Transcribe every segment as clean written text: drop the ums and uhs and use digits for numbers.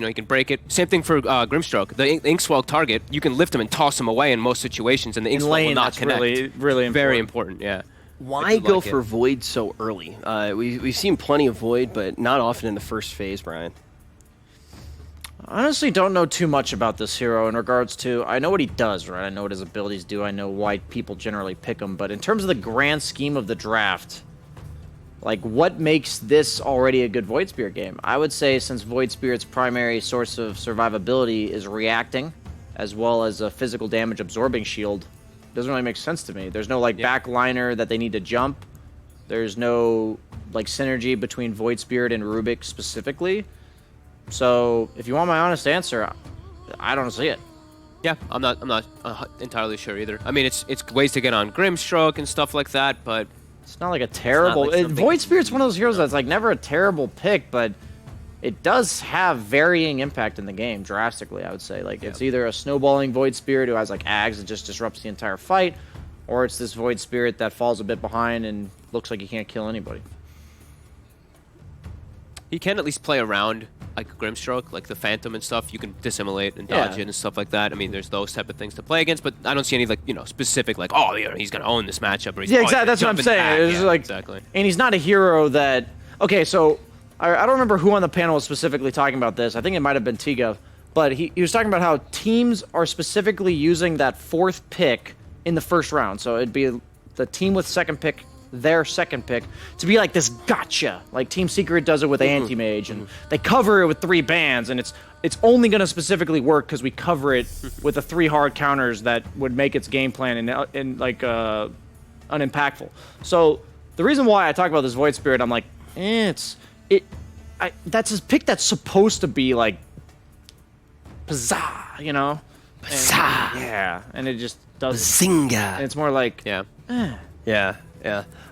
You know, you can break it. Same thing for Grimstroke. The Inkswell target, you can lift him and toss him away in most situations, and the Inkswell will not connect. Really important. Very important, yeah. Why go for Void so early? We've seen plenty of Void, but not often in the first phase, Brian. I honestly don't know too much about this hero in regards to... I know what he does, right? I know what his abilities do. I know why people generally pick him. But in terms of the grand scheme of the draft, like, what makes this already a good Void Spirit game? I would say since Void Spirit's primary source of survivability is reacting, as well as a physical damage absorbing shield, doesn't really make sense to me. There's no, like, backliner that they need to jump. There's no, like, synergy between Void Spirit and Rubik specifically. So, if you want my honest answer, I don't see it. Yeah, I'm not entirely sure either. I mean, it's ways to get on Grimstroke and stuff like that, but it's not like a terrible... like Void Spirit's one of those heroes that's, like, never a terrible pick, but it does have varying impact in the game, drastically, I would say. Like, it's either a snowballing Void Spirit who has, like, Ags and just disrupts the entire fight, or it's this Void Spirit that falls a bit behind and looks like he can't kill anybody. he can at least play around like Grimstroke, like the Phantom and stuff. You can dissimulate and dodge it and stuff like that. I mean, there's those type of things to play against, but I don't see any, like, you know, specific, like, oh, yeah, he's going to own this matchup. Or he's exactly. That's what I'm saying. It's like, exactly. And he's not a hero that... Okay, so I don't remember who on the panel was specifically talking about this. I think it might have been Tiga. But he was talking about how teams are specifically using that fourth pick in the first round. So it'd be the team with second pick, their second pick, to be like this gotcha. Like Team Secret does it with Anti-Mage, and they cover it with 3 bans, and it's only going to specifically work because we cover it with the 3 hard counters that would make its game plan and like unimpactful. So the reason why I talk about this Void Spirit, I'm like, that's his pick that's supposed to be like Bazaar, you know? Bazaar. Yeah, and it just doesn't. Zinga. And it's more like, Yeah.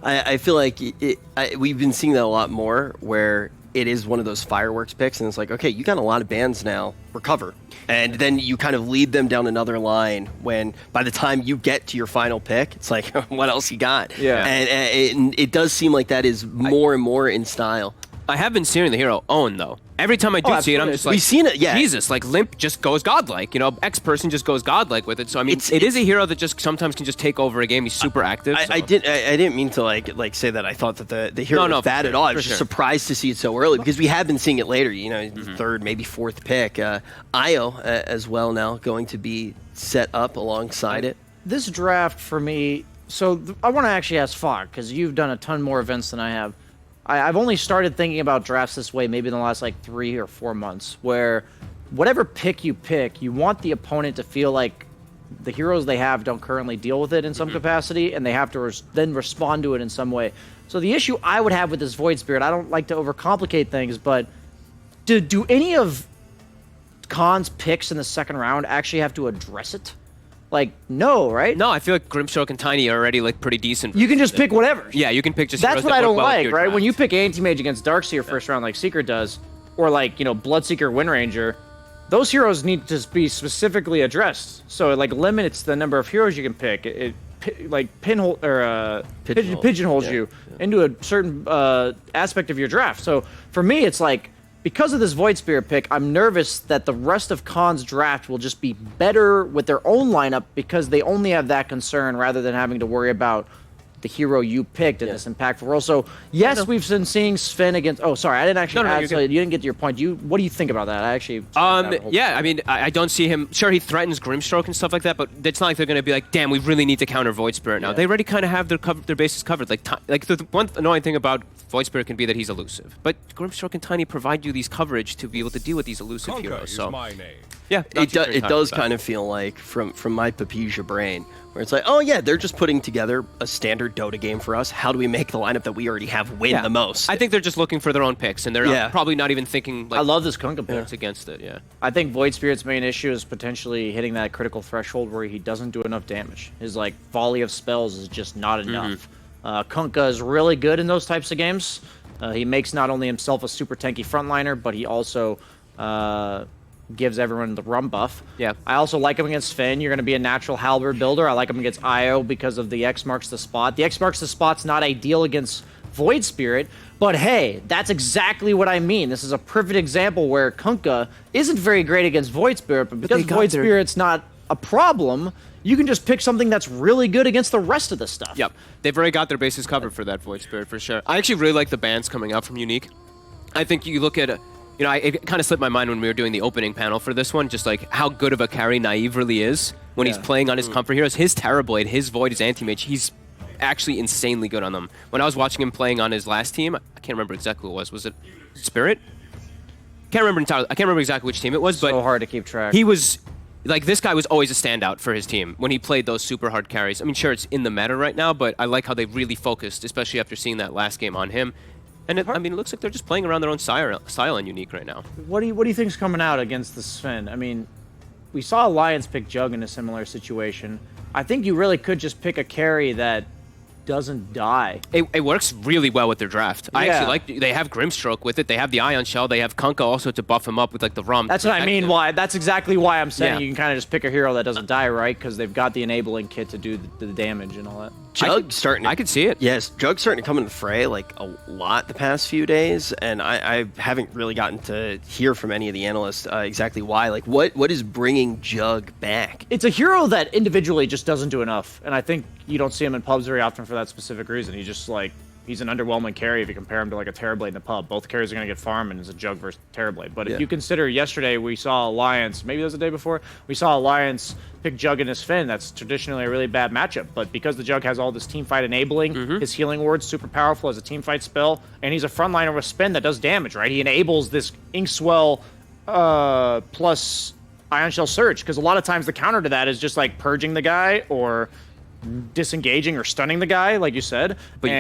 I feel like we've been seeing that a lot more, where it is one of those fireworks picks, and it's like, okay, you got a lot of bans now, recover. And then you kind of lead them down another line when, by the time you get to your final pick, it's like, what else you got? Yeah. And it does seem like that is more and more in style. I have been seeing the hero own, though. Every time I do see it, I'm just like, we've seen it, yeah. Jesus, like Limp just goes godlike. You know, X person just goes godlike with it. So I mean, it is a hero that just sometimes can just take over a game. He's super active. I didn't mean to like say that I thought that the hero was bad at all. I was just surprised to see it so early, because we have been seeing it later. You know, third, maybe fourth pick. Io as well now going to be set up alongside it. This draft for me. So I want to actually ask Fog, because you've done a ton more events than I have. I've only started thinking about drafts this way maybe in the last like 3 or 4 months, where whatever pick, you want the opponent to feel like the heroes they have don't currently deal with it in some capacity, and they have to then respond to it in some way. So the issue I would have with this Void Spirit, I don't like to overcomplicate things, but do any of Khan's picks in the second round actually have to address it? Like, no, right? No, I feel like Grimstroke and Tiny are already like pretty decent. You can just pick whatever. Yeah, you can pick just. That's what I don't like, right? Draft. When you pick Anti-Mage against Darkseer first round like Secret does, or like, you know, Bloodseeker Windranger, those heroes need to be specifically addressed. So it like limits the number of heroes you can pick. It like pigeonholes you into a certain aspect of your draft. So for me, it's like, because of this Void Spirit pick, I'm nervous that the rest of Khan's draft will just be better with their own lineup, because they only have that concern rather than having to worry about the hero you picked in this impactful role. So, yes, we've been seeing Sven against... Oh, sorry, I didn't actually add, so you didn't get to your point. What do you think about that? I actually... yeah, I mean, I don't see him... Sure, he threatens Grimstroke and stuff like that, but it's not like they're going to be like, damn, we really need to counter Void Spirit now. They already kind of have their bases covered. Like the one annoying thing about Void Spirit can be that he's elusive, but Grimstroke and Tiny provide you these coverage to be able to deal with these elusive heroes. So, yeah, it does kind of feel like, from my Papija brain, where it's like, oh yeah, they're just putting together a standard Dota game for us. How do we make the lineup that we already have win the most? I think they're just looking for their own picks, and they're probably not even thinking. Like, I love this Kunkka pick against it. Yeah, I think Void Spirit's main issue is potentially hitting that critical threshold where he doesn't do enough damage. His like volley of spells is just not enough. Kunkka is really good in those types of games. He makes not only himself a super tanky frontliner, but he also gives everyone the rum buff. Yeah. I also like him against Finn. You're going to be a natural halberd builder. I like him against Io because of the X marks the spot. The X marks the spot's not ideal against Void Spirit. But hey, that's exactly what I mean. This is a perfect example where Kunkka isn't very great against Void Spirit, but because Void Spirit's not a problem, you can just pick something that's really good against the rest of the stuff. Yep. They've already got their bases covered for that Void Spirit, for sure. I actually really like the bans coming out from Unique. I think you look at, it kind of slipped my mind when we were doing the opening panel for this one, just like how good of a carry Naive really is when he's playing on his comfort heroes. His Terrorblade, his Void, his Anti-Mage, he's actually insanely good on them. When I was watching him playing on his last team, I can't remember exactly who it was. Was it Spirit? Can't remember entirely. I can't remember exactly which team it was, but so hard to keep track. He was like, this guy was always a standout for his team when he played those super hard carries. I mean, sure, it's in the meta right now, but I like how they really focused, especially after seeing that last game on him. And it looks like they're just playing around their own style in Unique right now. What do you think's coming out against the Sven? I mean, we saw Alliance pick Jug in a similar situation. I think you really could just pick a carry that doesn't die. It works really well with their draft. I actually like, they have Grimstroke with it. They have the Ion Shell. They have Kunkka also to buff him up with like the Rum. That's what I mean. That's exactly why I'm saying you can kind of just pick a hero that doesn't die, right? Because they've got the enabling kit to do the damage and all that. Jug starting. I could see it. Yes, Jug's starting to come into the fray like a lot the past few days, and I haven't really gotten to hear from any of the analysts exactly why. Like, what is bringing Jug back? It's a hero that individually just doesn't do enough, and I think you don't see him in pubs very often for that specific reason. He's just like, he's an underwhelming carry if you compare him to like a Terrorblade in the pub. Both carries are going to get farm, and it's a Jug versus Terrorblade. But if you consider yesterday we saw Alliance, maybe that was the day before, we saw Alliance pick Jug in his Finn. That's traditionally a really bad matchup. But because the Jug has all this team fight enabling, his healing ward's super powerful as a team fight spell, and he's a frontliner with spin that does damage, right? He enables this Inkswell plus Ion Shell Surge, because a lot of times the counter to that is just like purging the guy or disengaging or stunning the guy, like you said. But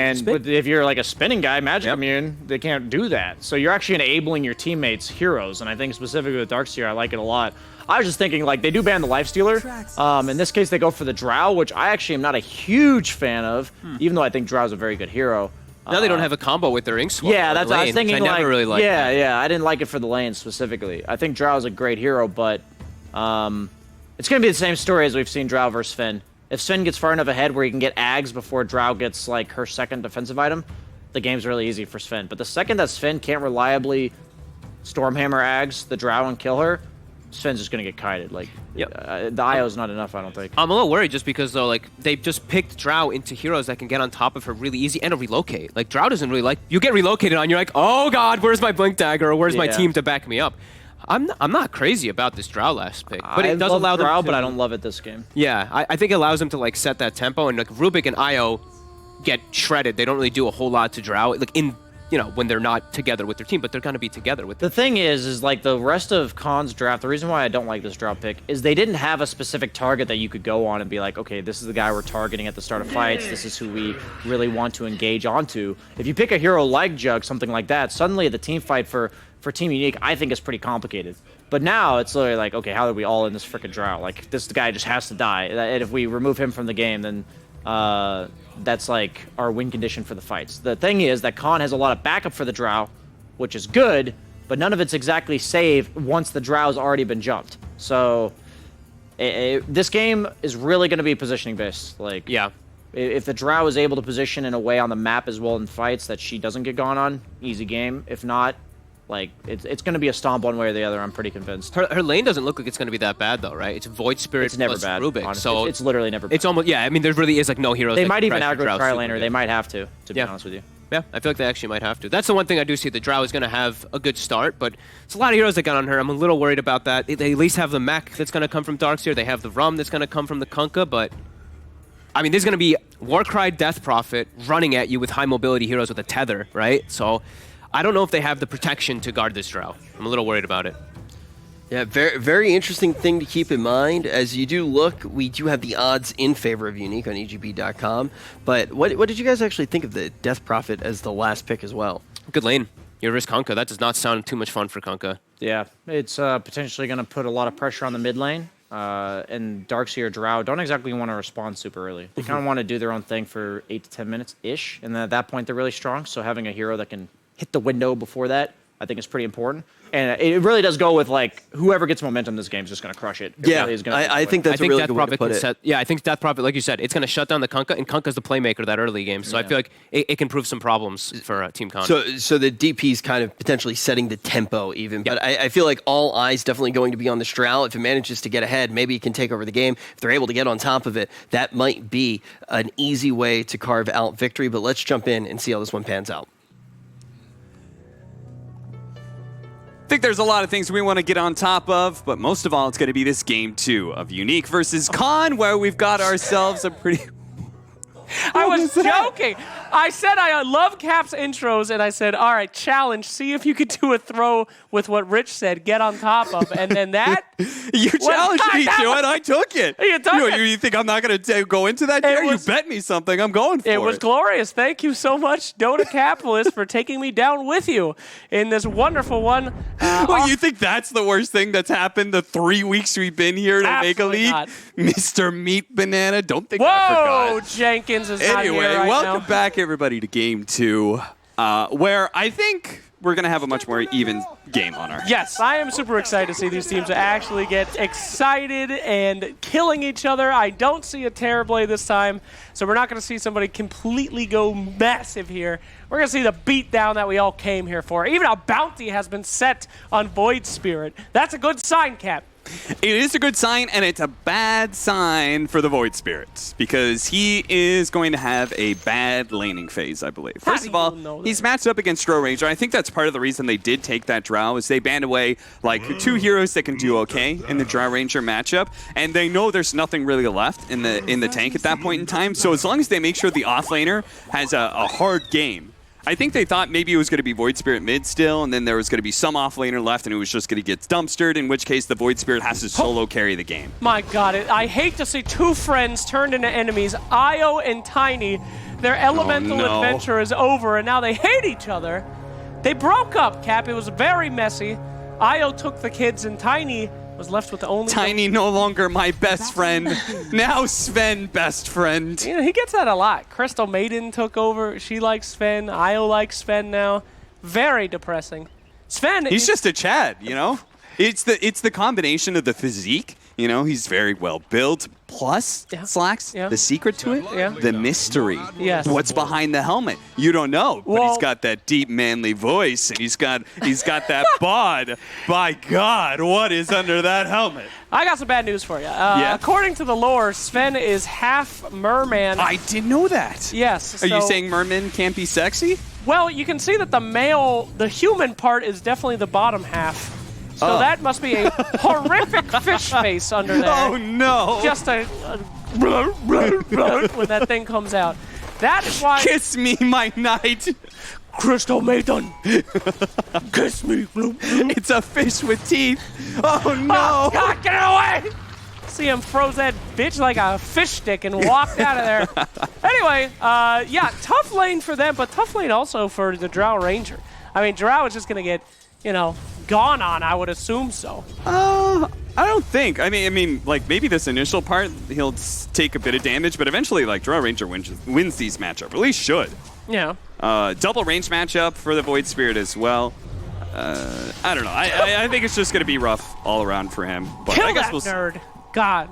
if you're like a spinning guy, Magic Immune, they can't do that. So you're actually enabling your teammates' heroes, and I think specifically with Darkseer, I like it a lot. I was just thinking, like, they do ban the Lifestealer. In this case, they go for the Drow, which I actually am not a huge fan of, even though I think Drow's a very good hero. Now they don't have a combo with their Inkswell. Yeah, that's what I was thinking. I never really liked that. Yeah, I didn't like it for the lane specifically. I think Drow's a great hero, but it's going to be the same story as we've seen Drow versus Finn. If Sven gets far enough ahead where he can get Ags before Drow gets, like, her second defensive item, the game's really easy for Sven. But the second that Sven can't reliably Stormhammer Ags the Drow and kill her, Sven's just going to get kited. Like, the IO's not enough, I don't think. I'm a little worried just because, though, like, they've just picked Drow into heroes that can get on top of her really easy and a relocate. Like, Drow doesn't really like... You get relocated on, you're like, oh, God, where's my Blink Dagger? Or where's my team to back me up? I'm not crazy about this Drow last pick, but it does allow them Drow, to, but I don't love it this game. Yeah, I think it allows them to like set that tempo, and like Rubik and Io get shredded. They don't really do a whole lot to Drow, like when they're not together with their team, but they're gonna be together with them. The thing is like the rest of Khan's draft, the reason why I don't like this Drow pick is they didn't have a specific target that you could go on and be like, okay, this is the guy we're targeting at the start of fights. This is who we really want to engage onto. If you pick a hero like Jug, something like that, suddenly the team fight for Team Unique, I think, is pretty complicated. But now it's literally like, okay, how are we all in this frickin' Drow? Like, this guy just has to die. And if we remove him from the game, then that's like our win condition for the fights. The thing is that Khan has a lot of backup for the Drow, which is good, but none of it's exactly saved once the Drow's already been jumped. So this game is really going to be positioning based. Like, if the Drow is able to position in a way on the map as well in fights that she doesn't get gone on, easy game. If not, like, it's going to be a stomp one way or the other, I'm pretty convinced. Her lane doesn't look like it's going to be that bad, though, right? It's Void Spirit it's never plus bad, Rubik. honestly. So it's literally never bad. It's almost, I mean, there really is, like, no heroes They that might can even pressure aggro Drow Tri-Laner. super They might have to be honest with you. Yeah, I feel like they actually might have to. That's the one thing I do see. The Drow is going to have a good start, but it's a lot of heroes that got on her. I'm a little worried about that. They at least have the mech that's going to come from Darkseer. They have the Rum that's going to come from the Kunkka, but... I mean, there's going to be Warcry Death Prophet running at you with high mobility heroes with a tether, right? So I don't know if they have the protection to guard this Drow. I'm a little worried about it. Yeah, very, very interesting thing to keep in mind. As you do look, we do have the odds in favor of Unique on EGB.com. But what did you guys actually think of the Death Prophet as the last pick as well? Good lane. You risk Kunkka. That does not sound too much fun for Kunkka. Yeah, it's potentially going to put a lot of pressure on the mid lane. And Darkseer Drow don't exactly want to respond super early. They kind of want to do their own thing for 8 to 10 minutes-ish. And then at that point, they're really strong. So having a hero that can hit the window before that I think is pretty important. And it really does go with like whoever gets momentum this game is just going to crush it. Yeah, really is gonna I think that's a really good way to put it. Yeah, I think Death Prophet, like you said, it's going to shut down the Kunkka, and Kunkka's the playmaker of that early game. So I feel like it can prove some problems for Team Con. So the DP's kind of potentially setting the tempo even. But I feel like all eyes definitely going to be on the Strel. If it manages to get ahead, maybe it can take over the game. If they're able to get on top of it, that might be an easy way to carve out victory. But let's jump in and see how this one pans out. I think there's a lot of things we want to get on top of, but most of all, it's going to be this game 2 of Unique versus Con, where we've got ourselves a pretty... I was joking. I said I love Cap's intros, and I said, all right, challenge. See if you could do a throw with what Rich said, get on top of. And then that... You challenged me to it. I took it. You took it. You think I'm not going to go into that? You bet me something. I'm going for it. It was glorious. Thank you so much, Dota Capitalist, for taking me down with you in this wonderful one. Well, you think that's the worst thing that's happened the 3 weeks we've been here to make a league? Not. Mr. Meat Banana, don't think I Whoa, forgot. Jenkins is not here right welcome now. back, everybody, to Game 2, where I think we're going to have a much more even game on our hands. Yes, I am super excited to see these teams actually get excited and killing each other. I don't see a Terrorblade this time, so we're not going to see somebody completely go massive here. We're going to see the beatdown that we all came here for. Even a bounty has been set on Void Spirit. That's a good sign, Cap. It is a good sign, and it's a bad sign for the Void Spirits, because he is going to have a bad laning phase, I believe. First of all, he's matched up against Drow Ranger. I think that's part of the reason they did take that Drow, is they banned away like 2 heroes that can do okay in the Drow Ranger matchup, and they know there's nothing really left in the tank at that point in time. So as long as they make sure the offlaner has a hard game, I think they thought maybe it was going to be Void Spirit mid still, and then there was going to be some offlaner left, and it was just going to get dumpstered, in which case the Void Spirit has to solo carry the game. My God, I hate to see 2 friends turned into enemies, Io and Tiny. Their elemental adventure is over, and now they hate each other. They broke up, Cap. It was very messy. Io took the kids, and Tiny was left with the only... Tiny no longer my best friend. Now Sven best friend. You know, he gets that a lot. Crystal Maiden took over. She likes Sven. Io likes Sven now. Very depressing. Sven... He's just a Chad, you know? It's the combination of the physique. You know, he's very well built. Plus, Slacks, the secret to it, the mystery. Yes. What's behind the helmet? You don't know, but Well, he's got that deep manly voice, and he's got that bod. By God, what is under that helmet? I got some bad news for you. According to the lore, Sven is half merman. I didn't know that. Yes. Are you saying mermen can't be sexy? Well, you can see that the human part is definitely the bottom half. So that must be a horrific fish face under there. Oh, no. Just a when that thing comes out. That is why... Kiss me, my knight. Crystal Maiden. Kiss me. It's a fish with teeth. Oh, no. Oh, God, get it away. See him froze that bitch like a fish stick and walked out of there. Anyway, yeah, tough lane for them, but tough lane also for the Drow Ranger. I mean, Drow is just going to get, you know, gone on, I would assume so. I don't think. I mean, like, maybe this initial part, he'll take a bit of damage, but eventually, like, Drow Ranger wins these matchups, or at least should. Yeah. Double range matchup for the Void Spirit as well. I don't know. I think it's just going to be rough all around for him. But Kill I guess that nerd. God.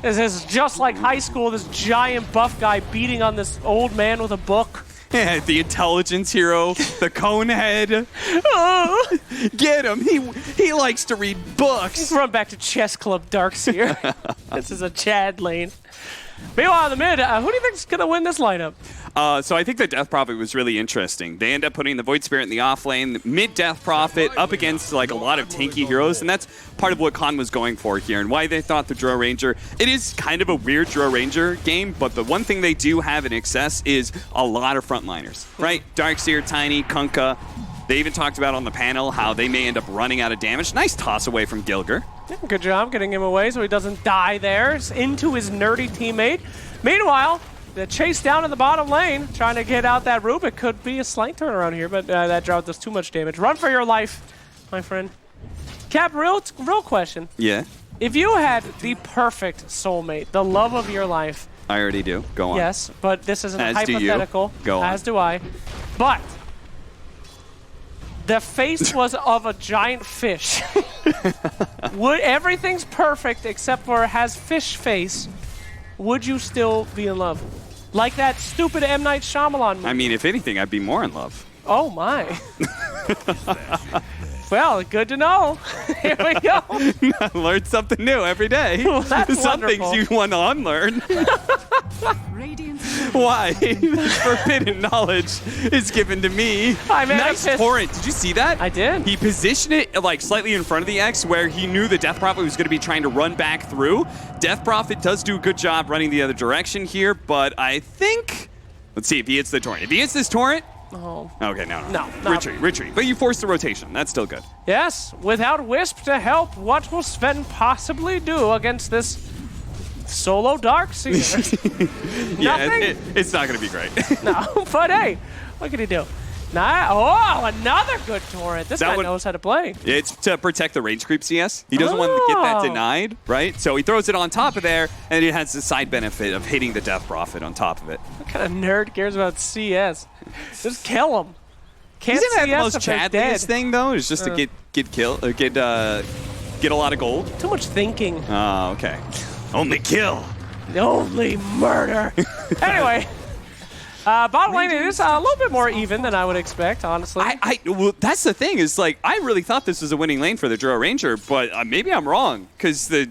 This is just like high school, this giant buff guy beating on this old man with a book. Yeah, the intelligence hero, the cone head. Oh, get him. He likes to read books. Run back to Chess Club Darkseer. This is a Chad lane. Meanwhile, in the mid, who do you think is going to win this lineup? So I think the Death Prophet was really interesting. They end up putting the Void Spirit in the off lane, mid Death Prophet up against like a lot of tanky heroes, and that's part of what Con was going for here and why they thought the Drow Ranger. It is kind of a weird Drow Ranger game, but the one thing they do have in excess is a lot of frontliners, right? Darkseer, Tiny, Kunkka. They even talked about on the panel how they may end up running out of damage. Nice toss away from Gilger. Yeah, good job getting him away so he doesn't die there. Into his nerdy teammate. Meanwhile, the chase down in the bottom lane, trying to get out that Rube. It could be a slight turnaround here, but that drought does too much damage. Run for your life, my friend. Cap, real question. Yeah? If you had the perfect soulmate, the love of your life. I already do. Go on. Yes, but this isn't As hypothetical. do you. Go on. As do I. But The face was of a giant fish. Everything's perfect except for it has fish face. Would you still be in love? Like that stupid M. Night Shyamalan movie. I mean, if anything, I'd be more in love. Oh, my. Well, good to know. Here we go. I learn something new every day. Well, that's Some wonderful. things you want to unlearn. Why? Forbidden knowledge is given to me. I made a Nice piss. torrent. Did you see that? I did. He positioned it like slightly in front of the X where he knew the Death Prophet was going to be trying to run back through. Death Prophet does do a good job running the other direction here, but I think... Let's see if he hits the torrent. If he hits this torrent... Oh. Okay, no. No. Retreat. But you force the rotation. That's still good. Yes, without Wisp to help, what will Sven possibly do against this solo Darkseer? Yeah, Nothing? it's not going to be great. No, but hey, what can he do? Oh, another good torrent. This guy knows how to play. It's to protect the range creep CS. He doesn't want to get that denied, right? So he throws it on top of there, and it has the side benefit of hitting the Death Prophet on top of it. What kind of nerd cares about CS? Just kill him. Can't Isn't that the CS most if they're dead. Chadliest thing, though? Is just to get killed, or get a lot of gold? Too much thinking. Oh, okay. Only kill. Only murder. Anyway. Bottom lane is a little bit more even than I would expect, honestly. Well, that's the thing is, like, I really thought this was a winning lane for the Drow Ranger, but maybe I'm wrong, because the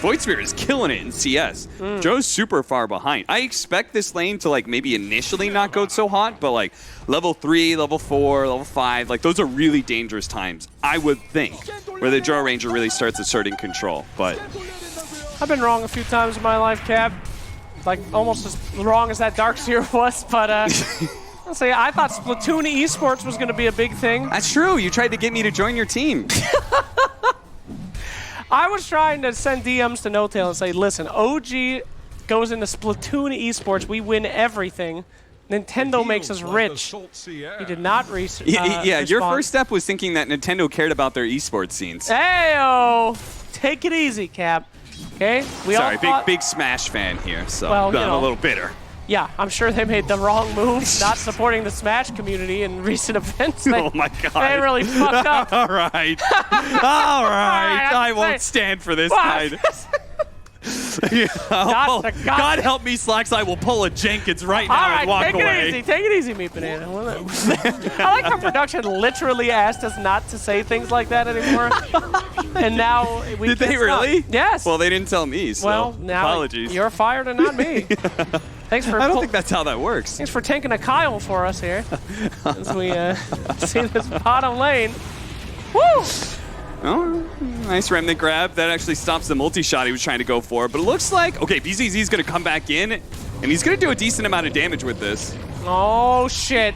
Void Spirit is killing it in CS. Drow's super far behind. I expect this lane to, like, maybe initially not go so hot, but, like, level 3, level 4, level 5, like, those are really dangerous times, I would think, where the Drow Ranger really starts asserting control, but... I've been wrong a few times in my life, Cap. Like, almost as wrong as that Darkseer was, but, let's say, I thought Splatoon esports was going to be a big thing. That's true. You tried to get me to join your team. I was trying to send DMs to No-Tail and say, listen, OG goes into Splatoon esports, we win everything. Nintendo makes us rich. He did not respond. Your first step was thinking that Nintendo cared about their esports scenes. Hey-o! Take it easy, Cap. Okay? Sorry, big Smash fan here, so Well, I'm a little bitter. Yeah, I'm sure they made the wrong move not supporting the Smash community in recent events. Oh my god. They really fucked up. All right. I won't stand for this kind. God help me, Slacks. I will pull a Jenkins right now and walk away. Take it easy, Meat Banana. I like how production literally asked us not to say things like that anymore. And now we Did they really? Stop. Yes. Well, they didn't tell me, so well, now apologies. You're fired and not me. Thanks for I don't think that's how that works. Thanks for tanking a Kyle for us here as we see this bottom lane. Woo! Oh, nice remnant grab. That actually stops the multi-shot he was trying to go for. But it looks like, okay, BZZ is going to come back in, and he's going to do a decent amount of damage with this. Oh, shit.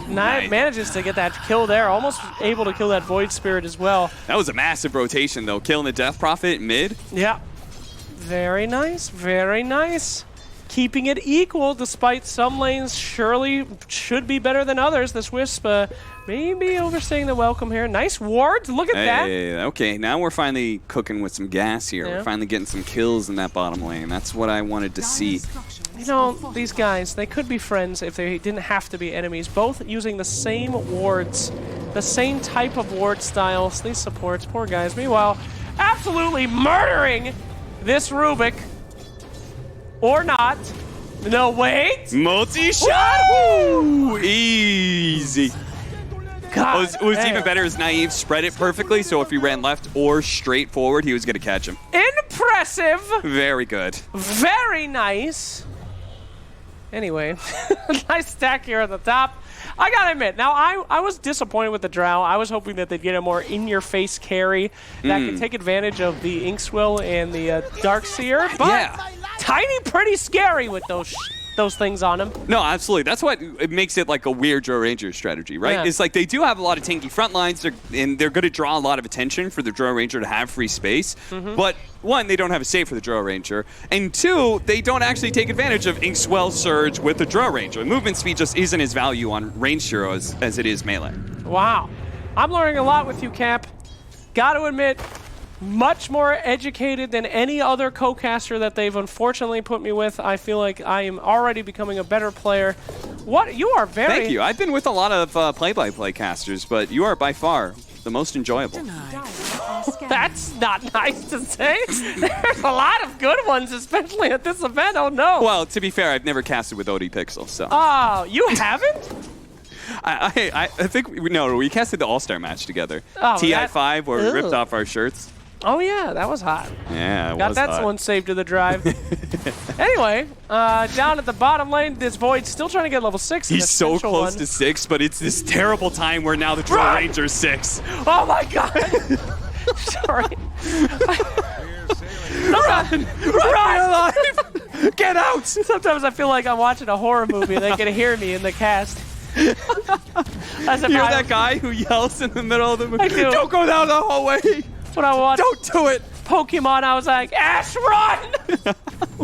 Nice. Manages to get that kill there. Almost able to kill that Void Spirit as well. That was a massive rotation, though. Killing the Death Prophet mid. Yeah. Very nice. Very nice. Keeping it equal, despite some lanes surely should be better than others. This Wisp maybe overstaying the welcome here. Nice wards. Look at that. Okay, now we're finally cooking with some gas here. Yeah. We're finally getting some kills in that bottom lane. That's what I wanted to see. You know, these guys, they could be friends if they didn't have to be enemies. Both using the same wards, the same type of ward styles. These supports, poor guys. Meanwhile, absolutely murdering this Rubik. Or not. No, wait. Multi-shot! Woo! Easy. God, What was even better is Naive spread it perfectly, so if he ran left or straight forward, he was going to catch him. Impressive. Very good. Very nice. Anyway, nice stack here at the top. I gotta admit, now I was disappointed with the Drow. I was hoping that they'd get a more in-your-face carry that could take advantage of the Inkswill and the Darkseer. But Yeah. Tiny pretty scary with those things on him. No, absolutely. That's what it makes it like a weird Drow Ranger strategy, right? Yeah. It's like they do have a lot of tanky front lines, and they're going to draw a lot of attention for the Drow Ranger to have free space. But one, they don't have a save for the Drow Ranger, and two, they don't actually take advantage of Inkswell Surge with the Drow Ranger. Movement speed just isn't as value on ranged heroes as it is melee. Wow. I'm learning a lot with you, Cap. Gotta admit, much more educated than any other co-caster that they've unfortunately put me with. I feel like I am already becoming a better player. What? You are very... Thank you. I've been with a lot of play-by-play casters, but you are by far the most enjoyable. That's not nice to say. There's a lot of good ones, especially at this event. Oh, no. Well, to be fair, I've never casted with OD Pixel, so... Oh, you haven't? I think, we casted the All-Star match together. Oh, TI5, where we ripped off our shirts. Oh, yeah, that was hot. Yeah, it Got was that hot. one saved to the drive. Anyway, down at the bottom lane, this Void still trying to get level 6. He's so close to 6, but it's this terrible time where now the Drill Ranger's 6. Oh, my God. Sorry. Run! Run! Get out! Sometimes I feel like I'm watching a horror movie. They can hear me in the cast. As if You're that guy who yells in the middle of the movie. I do. Don't go down the hallway! When I watched Don't do it! Pokemon, I was like, Ash, run!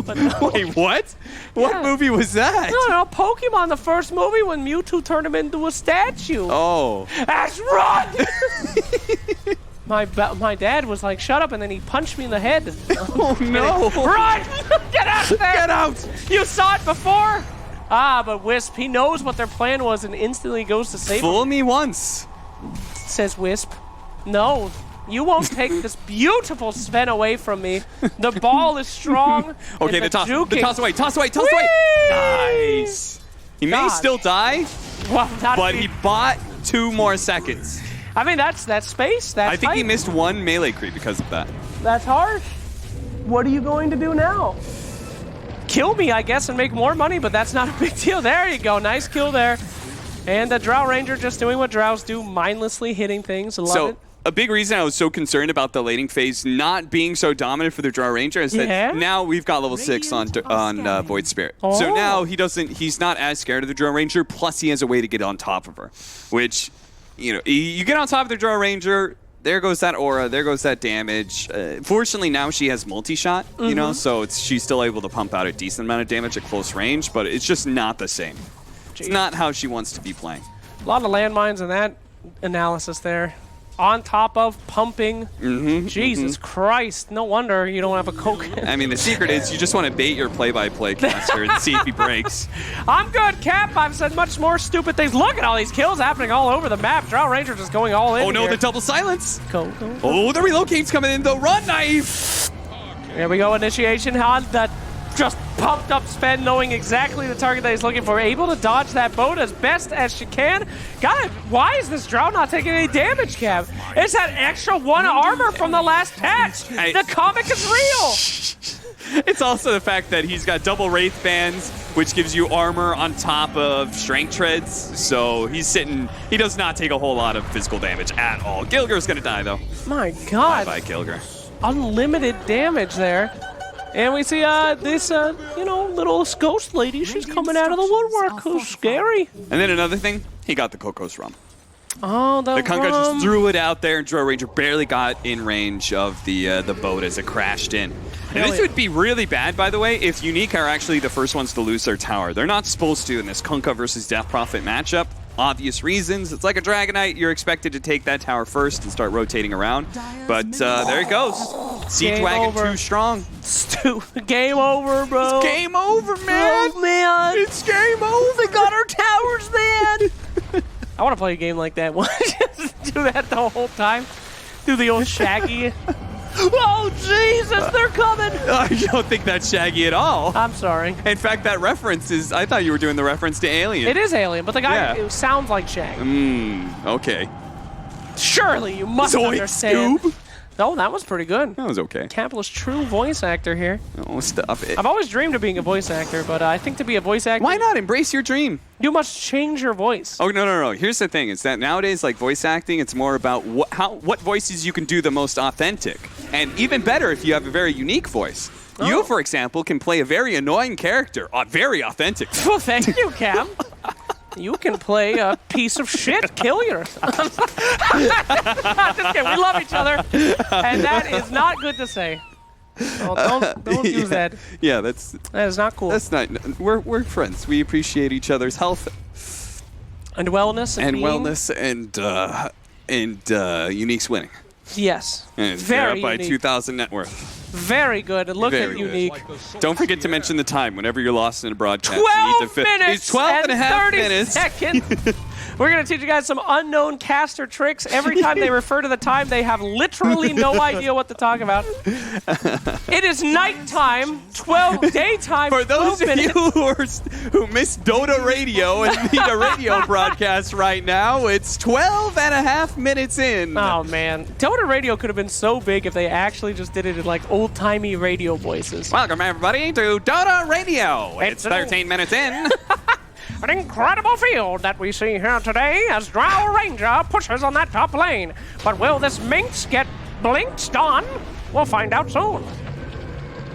But no. Wait, what? What movie was that? No, Pokemon, the first movie when Mewtwo turned him into a statue. Oh. Ash, run! My dad was like, shut up, and then he punched me in the head. Oh, no. Run! Get out there! Get out! You saw it before? Ah, but Wisp, he knows what their plan was and instantly goes to save him, Fool me once. says Wisp. No, you won't take this beautiful Sven away from me. The ball is strong. Okay, the toss away, toss away. Whee! Nice. He may God. still die, Well, but he bought 2 more seconds. I mean, that's space. That's I think he height. missed 1 melee creep because of that. That's harsh. What are you going to do now? Kill me, I guess, and make more money, but that's not a big deal. There you go. Nice kill there. And the Drow Ranger just doing what Drows do, mindlessly hitting things. Love it. A big reason I was so concerned about the laning phase not being so dominant for the Drow Ranger is that now we've got level 6 on Void Spirit. Oh. So now he's not as scared of the Drow Ranger, plus he has a way to get on top of her, which, you get on top of the Drow Ranger, there goes that aura, there goes that damage. Fortunately, now she has multi-shot, so she's still able to pump out a decent amount of damage at close range, but it's just not the same. Jeez. It's not how she wants to be playing. A lot of landmines in that analysis there. On top of pumping. Jesus Christ. No wonder you don't have a Coke. I mean, the secret is you just want to bait your play-by-play caster and see if he breaks. I'm good, Cap. I've said much more stupid things. Look at all these kills happening all over the map. Drow Ranger just going all in. Oh no, here. the double silence. Go. Oh, the relocate's coming in. The run knife. There we go. Initiation. That just pumped up Sven, knowing exactly the target that he's looking for. Able to dodge that boat as best as she can. God, why is this Drow not taking any damage, Cap? It's that extra 1 armor from the last patch. The comic is real. It's also the fact that he's got double Wraith Bands, which gives you armor on top of Strength Treads. So he does not take a whole lot of physical damage at all. Gilger's going to die, though. My God. Bye-bye, Gilger. Unlimited damage there. And we see this, little ghost lady. She's coming out of the woodwork. Who's scary. And then another thing, he got the Kokos Rum. Oh, the Kunkka rum. just threw it out there, and Drow Ranger barely got in range of the boat as it crashed in. And this would be really bad, by the way, if Unique are actually the first ones to lose their tower. They're not supposed to in this Kunkka versus Death Prophet matchup. Obvious reasons. It's like a Dragonite. You're expected to take that tower first and start rotating around. But there it goes. Siege Wagon too strong. Game over, bro. It's game over, man. Oh, man. It's game over. We got our towers, man. I want to play a game like that. Just do that the whole time. Do the old Shaggy. Oh, Jesus, they're coming. I don't think that's Shaggy at all. I'm sorry. In fact, that reference is, I thought you were doing the reference to Alien. It is Alien, but the guy it sounds like Shaggy. Okay. Surely you must understand. No, that was pretty good. That was okay. Capitalist true voice actor here. Oh, stop it. I've always dreamed of being a voice actor, but I think to be a voice actor... Why not? Embrace your dream. You must change your voice. Oh, no. Here's the thing. It's that nowadays, like, voice acting, it's more about what voices you can do the most authentic. And even better if you have a very unique voice. Oh. You, for example, can play a very annoying character, very authentic. Well, thank you, Cam. You can play a piece of shit killer. Just kidding. We love each other, and that is not good to say. Oh, don't use that. Yeah, that is not cool. That's not. We're friends. We appreciate each other's health and wellness and Unique's winning. Yes. And very by unique. 2,000 net worth. Very good. Look Very at good. Unique. Don't forget to mention the time whenever you're lost in a broadcast. 12 minutes It's 12 and a half 30 minutes. seconds. We're going to teach you guys some unknown caster tricks. Every time they refer to the time, they have literally no idea what to talk about. It is nighttime, daytime. For those 12 of minutes. you who missed Dota Radio and need a radio broadcast right now, it's 12 and a half minutes in. Oh, man. Dota Radio could have been so big if they actually just did it in, like, old-timey radio voices. Welcome, everybody, to Dota Radio. It's It's 13 minutes in. An incredible field that we see here today as Drow Ranger pushes on that top lane. But will this Minx get blinked on? We'll find out soon.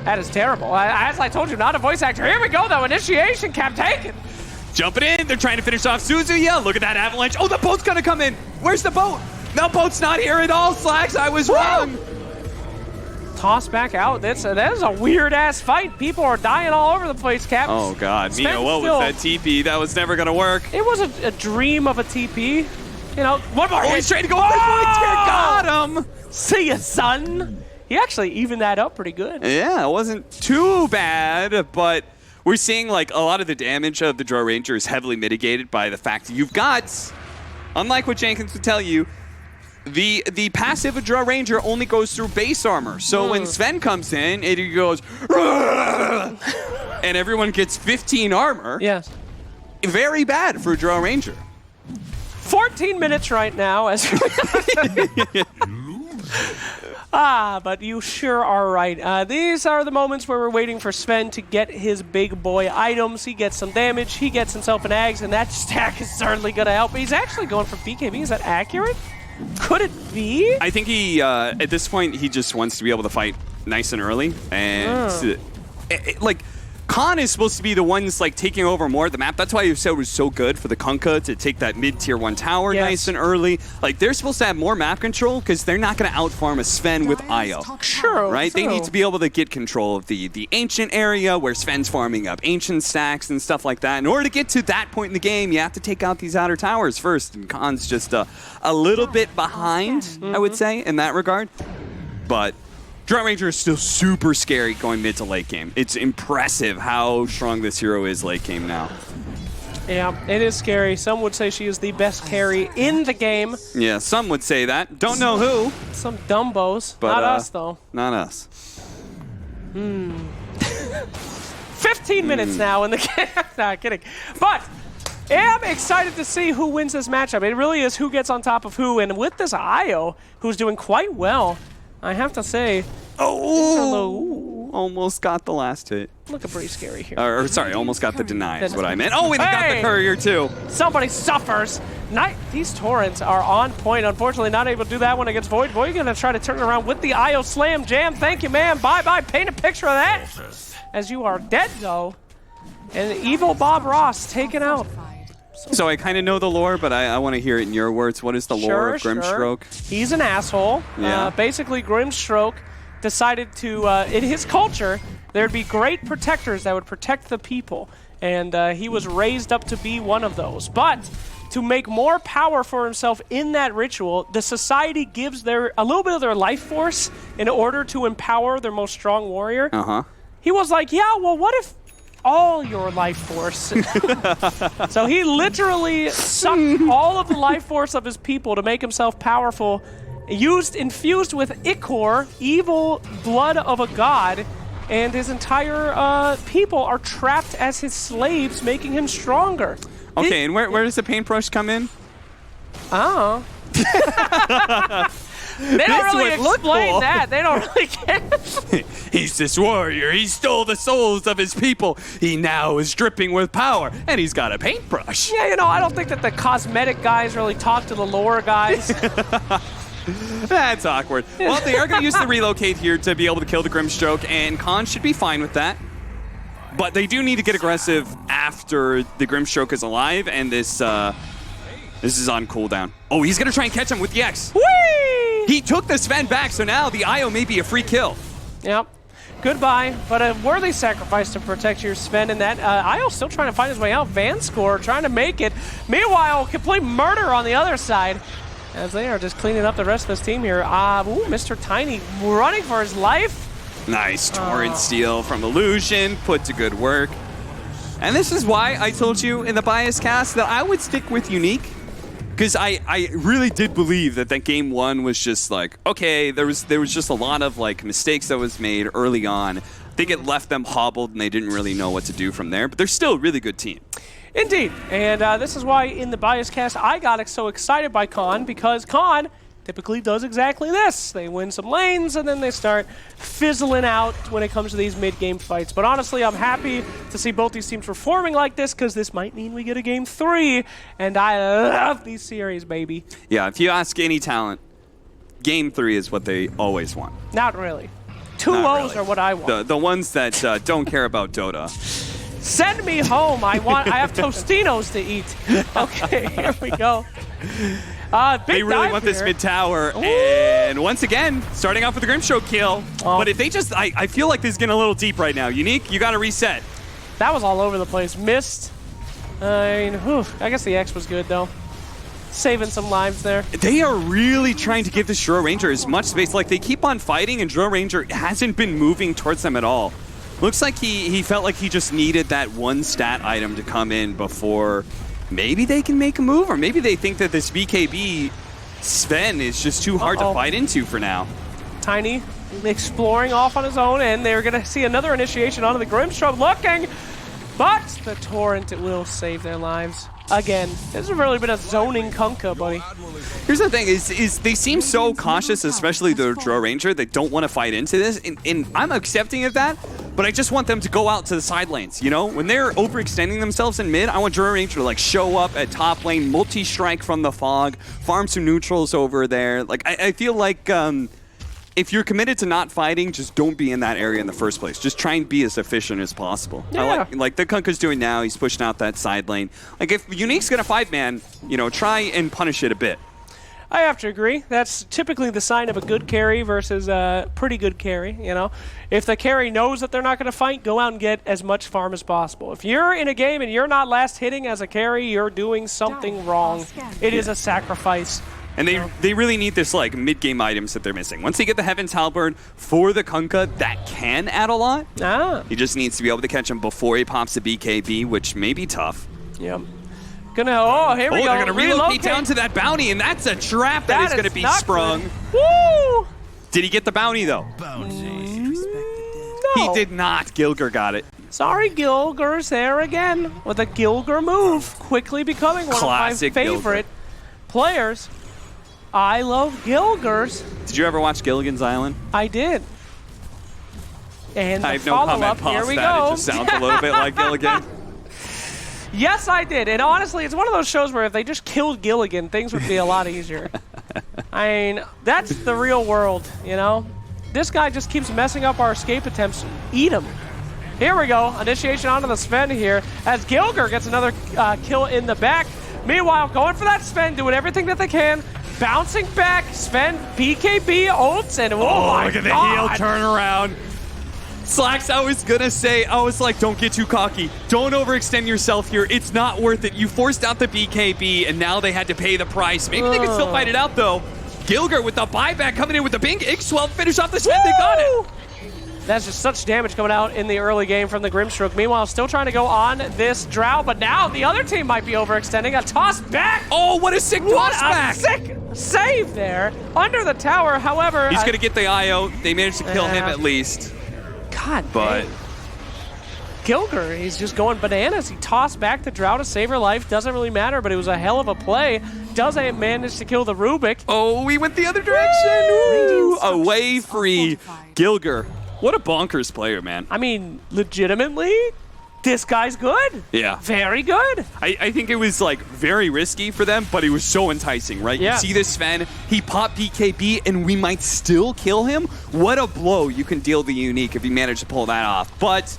That is terrible. As I told you, not a voice actor. Here we go, though. Initiation cap taken. Jumping in. They're trying to finish off Suzuya. Look at that avalanche. Oh, the boat's going to come in. Where's the boat? No, boat's not here at all, Slacks. I was wrong. Toss back out. That is a weird-ass fight. People are dying all over the place, Cap. Oh, God. Sven Mio, what was that TP? That was never going to work. It was a dream of a TP. You know, one more Oh, hit. he's trying to go for the points here. Got him. See ya, son. He actually evened that up pretty good. Yeah, it wasn't too bad, but we're seeing like a lot of the damage of the Drow Ranger is heavily mitigated by the fact that you've got, unlike what Jenkins would tell you, the passive of Drow Ranger only goes through base armor. So when Sven comes in, it goes, and everyone gets 15 armor. Yes. Very bad for Drow Ranger. 14 minutes right now as but you sure are right. These are the moments where we're waiting for Sven to get his big boy items. He gets some damage, he gets himself an Ags, and that stack is certainly going to help. He's actually going for BKB. Is that accurate? Could it be? I think he, at this point, he just wants to be able to fight nice and early. And, like, Khan is supposed to be the ones, like, taking over more of the map. That's why you said it was so good for the Kunkka to take that mid-tier 1 tower nice and early. Like, they're supposed to have more map control because they're not going to outfarm a Sven with Io. True. Right? They need to be able to get control of the ancient area where Sven's farming up ancient stacks and stuff like that. In order to get to that point in the game, you have to take out these outer towers first. And Khan's just a little bit behind, I would say, in that regard. But Drow Ranger is still super scary going mid to late game. It's impressive how strong this hero is late game now. Yeah, it is scary. Some would say she is the best carry in the game. Yeah, some would say that. Don't know who. Some dumbos. But, not us, though. Not us. 15 minutes now in the game. Nah, kidding. But I'm excited to see who wins this matchup. It really is who gets on top of who. And with this Io, who's doing quite well, I have to say, Almost got the last hit. looking pretty scary here. Or sorry, almost got the deny is what I meant. Oh, and he got the courier too. Somebody suffers. These torrents are on point. Unfortunately, not able to do that one against Void. Void going to try to turn it around with the Io Slam Jam. Thank you, man. Bye-bye. Paint a picture of that. As you are dead, though. And evil Bob Ross taken out. So I kind of know the lore, but I want to hear it in your words. What is the lore of Grimstroke? He's an asshole. Yeah. Basically, Grimstroke decided to, in his culture, there'd be great protectors that would protect the people. And he was raised up to be one of those. But to make more power for himself in that ritual, the society gives a little bit of their life force in order to empower their most strong warrior. Uh-huh. He was like, yeah, well, what if all your life force? So he literally sucked all of the life force of his people to make himself powerful, infused with Ichor, evil blood of a god, and his entire people are trapped as his slaves, making him stronger. Okay, and where does the paintbrush come in? Oh. They don't really explain that. They don't really get. He's this warrior. He stole the souls of his people. He now is dripping with power, and he's got a paintbrush. Yeah, I don't think that the cosmetic guys really talk to the lore guys. That's awkward. Well, they are going to use the relocate here to be able to kill the Grimstroke, and Khan should be fine with that. But they do need to get aggressive after the Grimstroke is alive, and this is on cooldown. Oh, he's going to try and catch him with the X. Whee! He took the Sven back, so now the Io may be a free kill. Yep. Goodbye, but a worthy sacrifice to protect your Sven in that. Io's still trying to find his way out. Vanscore trying to make it. Meanwhile, complete murder on the other side as they are just cleaning up the rest of this team here. Mr. Tiny running for his life. Nice torrent steal from Illusion, put to good work. And this is why I told you in the bias cast that I would stick with Unique. Because I really did believe that game one was just like, okay, there was just a lot of like mistakes that was made early on. I think it left them hobbled and they didn't really know what to do from there. But they're still a really good team. Indeed. And this is why in the bias cast I got so excited by Khan, because Khan typically does exactly this. They win some lanes and then they start fizzling out when it comes to these mid-game fights. But honestly, I'm happy to see both these teams performing like this, because this might mean we get a game 3. And I love these series, baby. Yeah, if you ask any talent, game 3 is what they always want. Not really. 2 Not O's really. are what I want. The ones that don't care about Dota. Send me home. I have Tostinos to eat. Okay, here we go. They really want this mid tower, and once again, starting off with the Grimstroke kill. But if they just, I feel like this is getting a little deep right now. Unique, you got to reset. That was all over the place. Missed. I mean, I guess the X was good though. Saving some lives there. They are really trying to give the Shiro Ranger as much space. Like, they keep on fighting, and Shiro Ranger hasn't been moving towards them at all. Looks like he felt like he just needed that one stat item to come in before maybe they can make a move, or maybe they think that this BKB Sven is just too hard to fight into for now. Tiny exploring off on his own, and they're going to see another initiation onto the Grimstroke looking, but the Torrent, it will save their lives. Again, this has really been a zoning Kunkka, buddy. Here's the thing, is they seem so cautious, especially the Draw Ranger. They don't want to fight into this, and I'm accepting of that, but I just want them to go out to the side lanes, you know? When they're overextending themselves in mid, I want Draw Ranger to like show up at top lane, multi-strike from the fog, farm some neutrals over there. Like, I feel like if you're committed to not fighting, just don't be in that area in the first place. Just try and be as efficient as possible. Yeah. I like the Kunkka's doing now. He's pushing out that side lane. Like, if Unique's gonna fight, man, you know, try and punish it a bit. I have to agree. That's typically the sign of a good carry versus a pretty good carry, you know? If the carry knows that they're not going to fight, go out and get as much farm as possible. If you're in a game and you're not last hitting as a carry, you're doing something wrong. It is a sacrifice. And they really need this, like, mid-game items that they're missing. Once they get the Heaven's Halberd for the Kunkka, that can add a lot. He just needs to be able to catch him before he pops the BKB, which may be tough. Yep. Here we go. They're going to relocate down to that bounty, and that's a trap that is going to be sprung. Woo! Did he get the bounty, though? No. He did not. Gilger got it. Sorry, Gilger's there again with a Gilger move, quickly becoming one Classic of my favorite players. I love Gilgers. Did you ever watch Gilligan's Island? I did. And I have no comment past here we that. go. It just sounds a little bit like Gilligan. Yes, I did. And honestly, it's one of those shows where if they just killed Gilligan, things would be a lot easier. I mean, that's the real world, you know? This guy just keeps messing up our escape attempts. Eat him. Here we go. Initiation onto the Sven here as Gilger gets another kill in the back. Meanwhile, going for that Sven, doing everything that they can. Bouncing back, Sven, BKB, ults, and my look at the God. heel turnaround. Slacks, I was gonna say, I was like, don't get too cocky. Don't overextend yourself here. It's not worth it. You forced out the BKB, and now they had to pay the price. Maybe they can still fight it out, though. Gilger with the buyback coming in with the big X12 finish off the Sven. They got it. That's just such damage coming out in the early game from the Grimstroke. Meanwhile, still trying to go on this Drow, but now the other team might be overextending. A toss back. Oh, what a sick toss back. Sick save there under the tower. However, he's going to get the IO. They managed to kill him at least. God, but Gilger, he's just going bananas. He tossed back the Drow to save her life. Doesn't really matter, but it was a hell of a play. Doesn't manage to kill the Rubik. Oh, we went the other direction. Ooh, away free. Gilger. What a bonkers player, man. I mean, legitimately, this guy's good. Yeah. Very good. I think it was, like, very risky for them, but it was so enticing, right? Yeah. You see this Sven, he popped BKB, and we might still kill him? What a blow you can deal the Unique if you manage to pull that off. But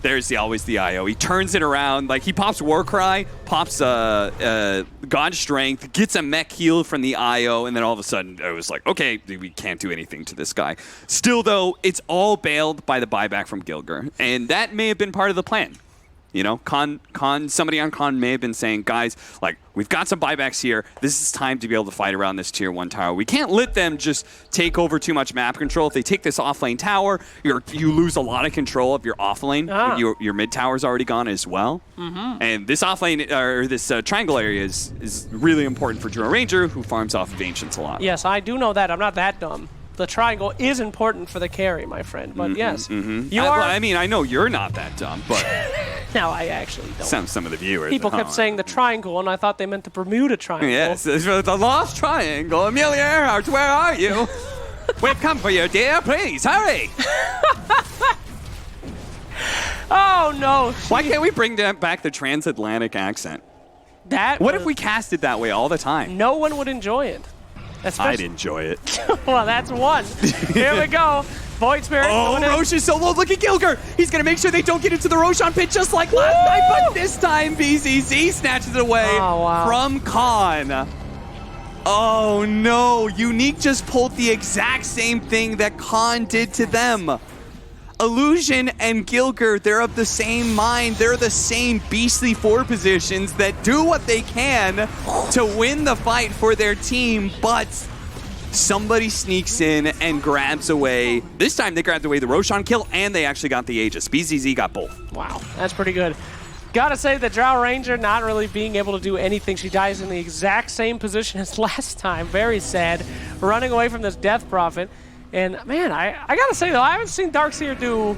there's always the IO. He turns it around. Like, he pops Warcry, pops God Strength, gets a mech heal from the IO, and then all of a sudden it was like, okay, we can't do anything to this guy. Still, though, it's all bailed by the buyback from Gilger, and that may have been part of the plan. You know, somebody on Con may have been saying, guys, like, we've got some buybacks here. This is time to be able to fight around this tier 1 tower. We can't let them just take over too much map control. If they take this off-lane tower, you lose a lot of control of your off-lane. Your mid tower's already gone as well. And this off-lane, or this triangle area is really important for Draw Ranger, who farms off of Ancients a lot. Yes, I do know that. I'm not that dumb. The triangle is important for the carry, my friend. But yes, you are. I mean, I know you're not that dumb, but no, I actually don't. Some of the viewers. People kept saying the triangle, and I thought they meant the Bermuda Triangle. Yes, the lost triangle. Amelia Earhart, where are you? We've come for you, dear. Please hurry. Oh no! Why can't we bring back the transatlantic accent? What if we cast it that way all the time? No one would enjoy it. I'd enjoy it. Well, that's one. Here we go. Void Spirit. Oh, Roche is so low. Look at Gilger. He's going to make sure they don't get into the Roshan pit just like last night. But this time, BZZ snatches it away from Khan. Oh, no. Unique just pulled the exact same thing that Khan did to them. Illusion and Gilger, they're of the same mind. They're the same beastly 4 positions that do what they can to win the fight for their team, but somebody sneaks in and grabs away. This time they grabbed away the Roshan kill, and they actually got the Aegis. BZZ got both. Wow, that's pretty good. Gotta say, the Drow Ranger not really being able to do anything. She dies in the exact same position as last time. Very sad. Running away from this Death Prophet. And, man, I gotta say, though, I haven't seen Darkseer do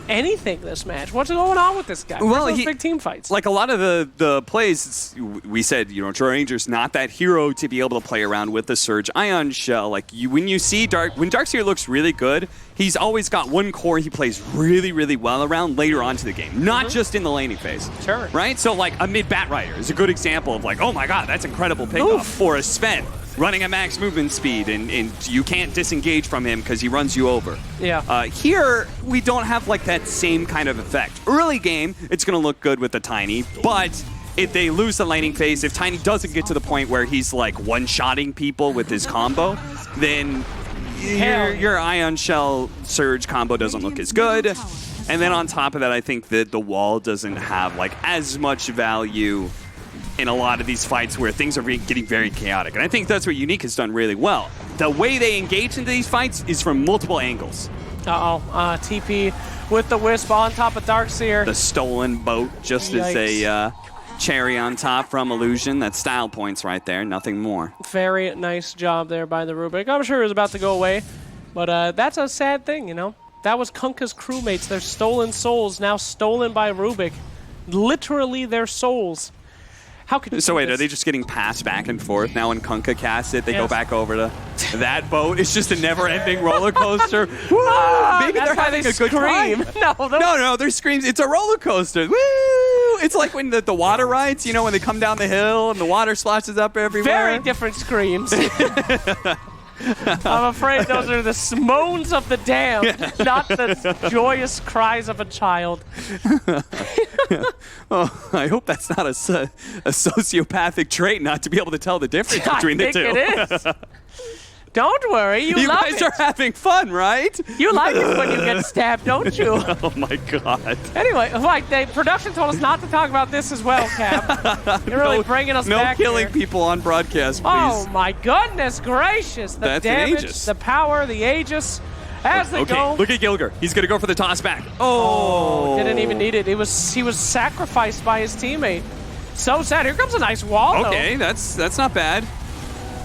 anything this match. What's going on with this guy? Well, those big team fights? Like a lot of the plays, we said, you know, Draw Ranger's not that hero to be able to play around with the Surge Ion Shell. Like, when you see when Darkseer looks really good, he's always got one core he plays really, really well around later on to the game, not just in the laning phase. Sure. Right? So, like, a mid-Bat Rider is a good example of, like, oh my god, that's incredible pickup. Or a Sven running at max movement speed, and you can't disengage from him because he runs you over. Yeah. Here, we don't have like that same kind of effect. Early game, it's going to look good with the Tiny, but if they lose the laning phase, if Tiny doesn't get to the point where he's like one-shotting people with his combo, then your Ion Shell Surge combo doesn't look as good. And then on top of that, I think that the wall doesn't have like as much value in a lot of these fights where things are getting very chaotic. And I think that's what Unique has done really well. The way they engage into these fights is from multiple angles. TP with the Wisp on top of Darkseer. The stolen boat just as a cherry on top from Illusion. That's style points right there, nothing more. Very nice job there by the Rubik. I'm sure it was about to go away, but that's a sad thing, you know? That was Kunkka's crewmates, their stolen souls, now stolen by Rubik. Literally their souls. How could you So wait, are they just getting passed back and forth? Now when Kunkka casts it, they go back over to that boat. It's just a never-ending roller coaster. Maybe they're having a good time. No, they're screams. It's a roller coaster. Woo! It's like when the water rides, you know, when they come down the hill and the water splashes up everywhere. Very different screams. I'm afraid those are the moans of the damned, not the joyous cries of a child. Oh, I hope that's not a sociopathic trait not to be able to tell the difference between the two. I think it is. Don't worry, you love it. You guys are having fun, right? You like it when you get stabbed, don't you? Oh my god. Anyway, like the production told us not to talk about this as well, Cap. You're really bringing us back No killing here. people on broadcast, please. Oh my goodness gracious! The That's damage, an Aegis. the power, the Aegis. As they go. Look at Gilger. He's going to go for the toss back. Oh. Didn't even need it. He was sacrificed by his teammate. So sad. Here comes a nice wall, Okay, that's not bad.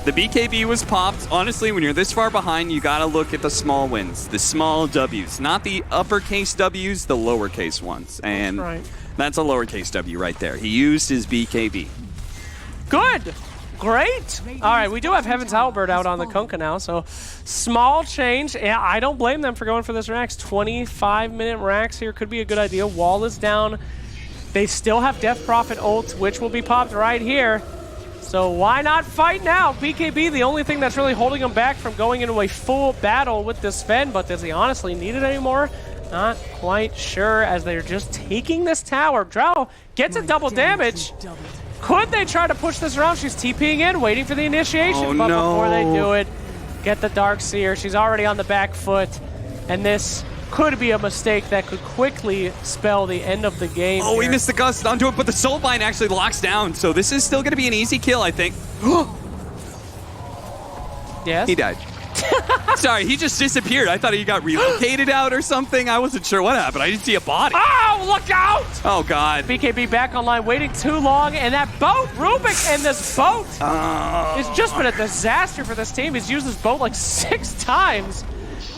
The BKB was popped. Honestly, when you're this far behind, you got to look at the small wins, the small Ws. Not the uppercase Ws, the lowercase ones. And that's a lowercase W right there. He used his BKB. Good. Great. All right, we do have Heaven's Halberd out on the Kunkka now, so small change. Yeah, I don't blame them for going for this Rax. 25-minute Rax here could be a good idea. Wall is down. They still have Death Prophet ult, which will be popped right here. So why not fight now? BKB, the only thing that's really holding him back from going into a full battle with this Sven, but does he honestly need it anymore? Not quite sure, as they're just taking this tower. Drow gets a double damage. Could they try to push this around? She's TPing in, waiting for the initiation, but before they do it, get the Darkseer. She's already on the back foot, and this could be a mistake that could quickly spell the end of the game. Oh, he here. missed the gust onto it, but the soul bind actually locks down. So this is still going to be an easy kill, I think. Yes? He died. Sorry, he just disappeared. I thought he got relocated out or something. I wasn't sure what happened. I didn't see a body. Oh, look out! Oh, God. BKB back online, waiting too long, and that boat, Rubik, and this boat it's just been a disaster for this team. He's used this boat like 6 times.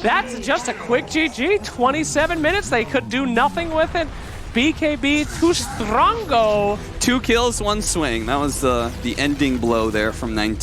That's just a quick GG. 27 minutes. They could do nothing with it. BKB too strongo. 2 kills, 1 swing. That was the ending blow there from 19.